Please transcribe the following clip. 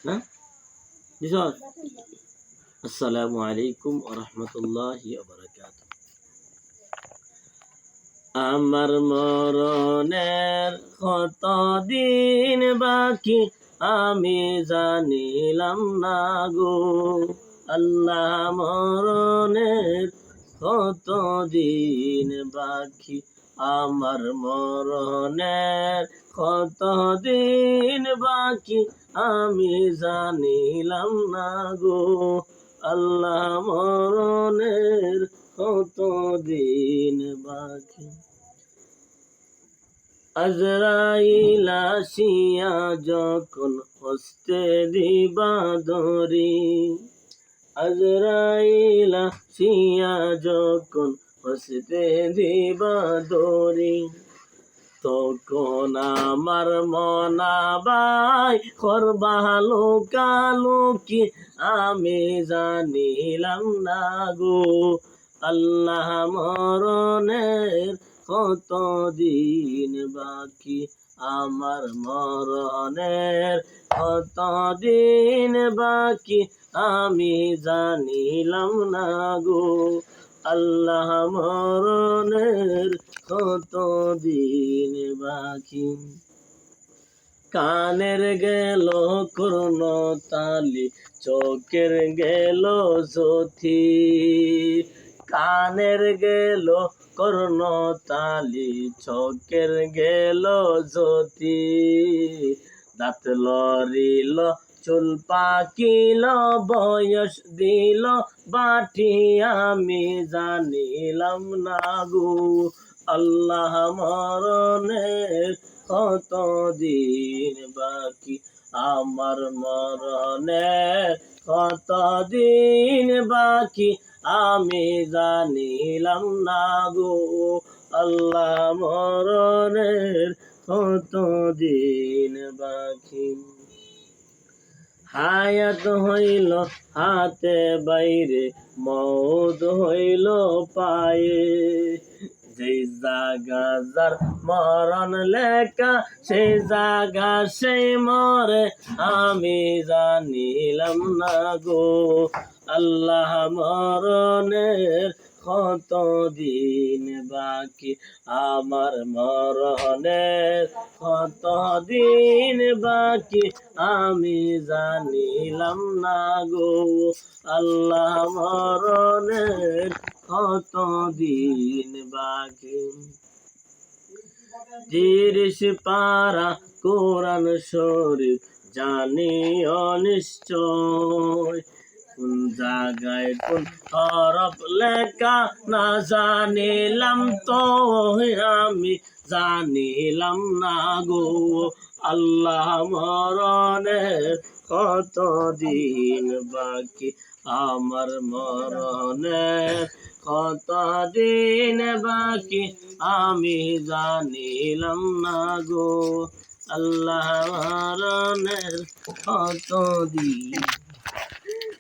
না দিস। আসসালামু আলাইকুম ওয়া রাহমাতুল্লাহি ওয়া বারাকাতুহু। আমার মরণের কত দিন বাকি আমি জানিলাম না গো আল্লাহ, মরণের কত দিন বাকি, আমার মরণের কত দিন বাকি আমি জানিলাম না গো আল্লাহ, মরণের কত দিন বাকি। আজরাইল আসিয়া যখন হস্তে দিবা ধরি, আজরাইল আসিয়া যখন হস্তে দিবা ধরি, তখন আমার মনাবাই করবা লোকালোকি আমি জানিলাম না গো আল্লাহ, মরণের কত দিন বাকি, আমার মরণের কত দিন বাকি আমি জানিলাম না গো আল্লাহ, মরণের কত দিন বাকি। কানের গেল করুণ তালি, চোখের গেল জ্যোতি, কানের গেল করুণ তালি, চোখের গেল জ্যোতি, দাঁত লড়িল চুল পাকিল বয়স দিল বাটি আমি জানিলাম না গো আল্লাহ, মরণের কত দিন বাকি, আমার মরণের কত দিন বাকি আমি জানিলাম না গো আল্লাহ, মরণের কত দিন বাকি। হায়াত হইল হাতে বাইরে, মওত হইল পায়ে, যেই জাগা যার মরণ লেখা সেই জাগা সেই মরে আমি জানিলাম না গো আল্লাহ, মরণের কত দিন বাকি, আমার মরণের কত দিন বাকি আমি জানিলাম না গো আল্লাহ, মরণের কত দিন বাকি। 30 পারা কোরআন শরীফ জানিও নিশ্চয়, কোন জায়গায় কোন হরফ লেখা না জানিলাম তো আমি জানিলাম না গো আল্লাহ, মরণের কত দিন বাকি, আমার মরণের কত দিন বাকি আমি জানিলাম না গো আল্লাহ, মরণের কত দিন।